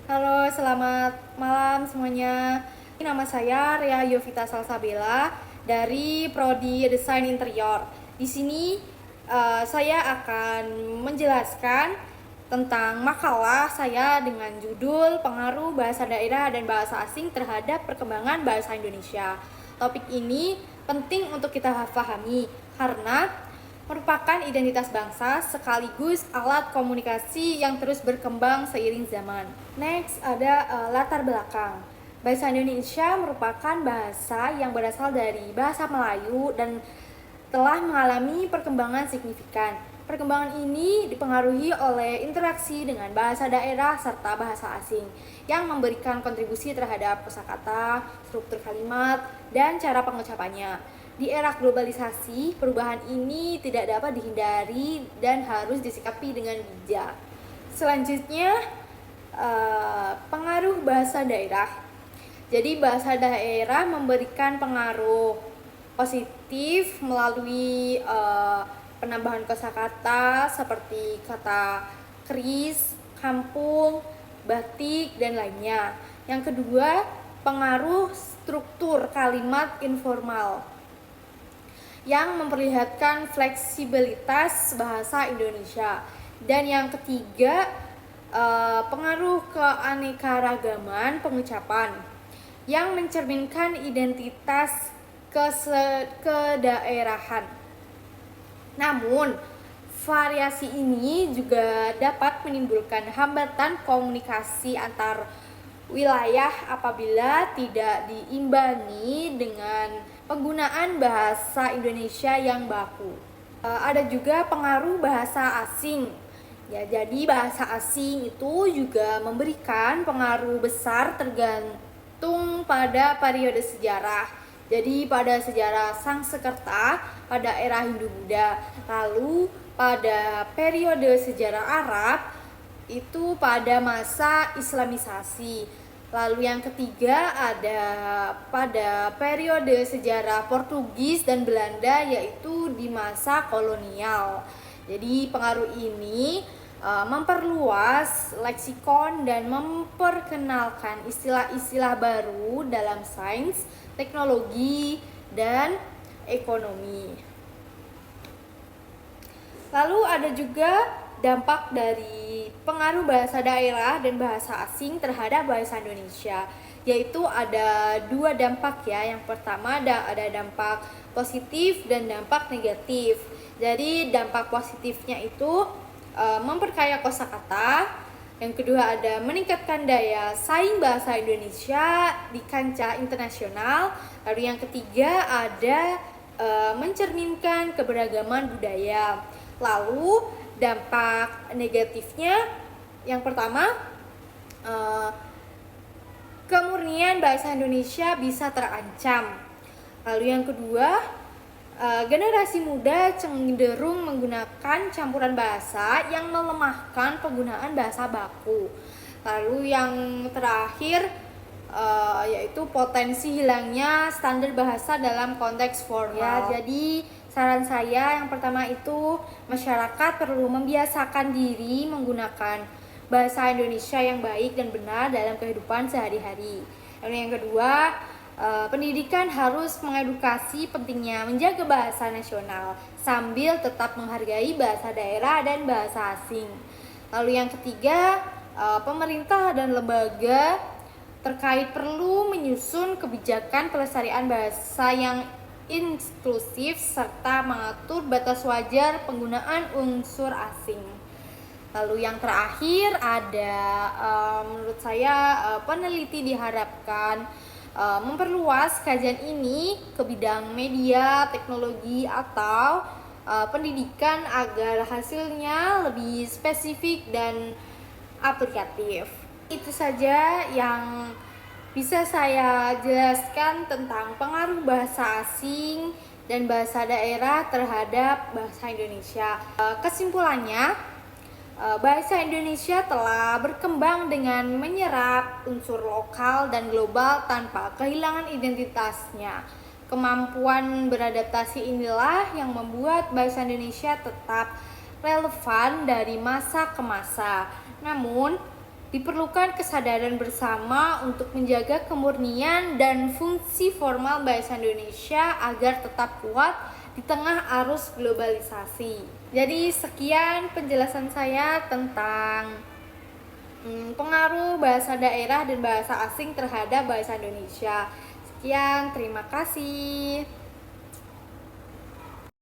Halo, selamat malam semuanya. Nama saya Rea Yovita Salsabella dari Prodi Desain Interior. Di sini saya akan menjelaskan tentang makalah saya dengan judul Pengaruh Bahasa Daerah dan Bahasa Asing terhadap Perkembangan Bahasa Indonesia. Topik ini penting untuk kita pahami karena merupakan identitas bangsa sekaligus alat komunikasi yang terus berkembang seiring zaman. Next ada latar belakang. Bahasa Indonesia merupakan bahasa yang berasal dari bahasa Melayu dan telah mengalami perkembangan signifikan. Perkembangan ini dipengaruhi oleh interaksi dengan bahasa daerah serta bahasa asing yang memberikan kontribusi terhadap kosakata, struktur kalimat, dan cara pengucapannya. Di era globalisasi, perubahan ini tidak dapat dihindari dan harus disikapi dengan bijak. Selanjutnya, pengaruh bahasa daerah. Jadi bahasa daerah memberikan pengaruh positif melalui penambahan kosakata seperti kata keris, kampung, batik, dan lainnya. Yang kedua, pengaruh struktur kalimat informal yang memperlihatkan fleksibilitas bahasa Indonesia. Dan yang ketiga, pengaruh keanekaragaman pengucapan yang mencerminkan identitas kedaerahan. Namun, variasi ini juga dapat menimbulkan hambatan komunikasi antar wilayah apabila tidak diimbangi dengan penggunaan bahasa Indonesia yang baku. Ada juga pengaruh bahasa asing. Ya, jadi bahasa asing itu juga memberikan pengaruh besar tergantung pada periode sejarah. Jadi pada sejarah Sangsekerta pada era Hindu-Buddha, lalu pada periode sejarah Arab itu pada masa Islamisasi. Lalu yang ketiga ada pada periode sejarah Portugis dan Belanda, yaitu di masa kolonial. Jadi pengaruh ini memperluas leksikon dan memperkenalkan istilah-istilah baru dalam sains, teknologi, dan ekonomi. Lalu ada juga dampak dari pengaruh bahasa daerah dan bahasa asing terhadap bahasa Indonesia, yaitu ada dua dampak ya. Yang pertama ada dampak positif dan dampak negatif. Jadi dampak positifnya itu memperkaya kosakata. Yang kedua ada meningkatkan daya saing bahasa Indonesia di kancah internasional. Lalu yang ketiga ada mencerminkan keberagaman budaya. Lalu dampak negatifnya yang pertama, kemurnian bahasa Indonesia bisa terancam. Lalu yang kedua, generasi muda cenderung menggunakan campuran bahasa yang melemahkan penggunaan bahasa baku. Lalu yang terakhir yaitu potensi hilangnya standar bahasa dalam konteks formal. Ya, jadi saran saya yang pertama itu masyarakat perlu membiasakan diri menggunakan bahasa Indonesia yang baik dan benar dalam kehidupan sehari-hari. Lalu yang kedua, pendidikan harus mengedukasi pentingnya menjaga bahasa nasional sambil tetap menghargai bahasa daerah dan bahasa asing. Lalu yang ketiga, pemerintah dan lembaga terkait perlu menyusun kebijakan pelestarian bahasa yang inklusif serta mengatur batas wajar penggunaan unsur asing. Lalu yang terakhir ada menurut saya peneliti diharapkan memperluas kajian ini ke bidang media, teknologi, atau pendidikan agar hasilnya lebih spesifik dan aplikatif. Itu saja yang bisa saya jelaskan tentang pengaruh bahasa asing dan bahasa daerah terhadap bahasa Indonesia. Kesimpulannya, bahasa Indonesia telah berkembang dengan menyerap unsur lokal dan global tanpa kehilangan identitasnya. Kemampuan beradaptasi inilah yang membuat bahasa Indonesia tetap relevan dari masa ke masa. Namun, Diperlukan kesadaran bersama untuk menjaga kemurnian dan fungsi formal bahasa Indonesia agar tetap kuat di tengah arus globalisasi. Jadi sekian penjelasan saya tentang pengaruh bahasa daerah dan bahasa asing terhadap bahasa Indonesia. Sekian, terima kasih.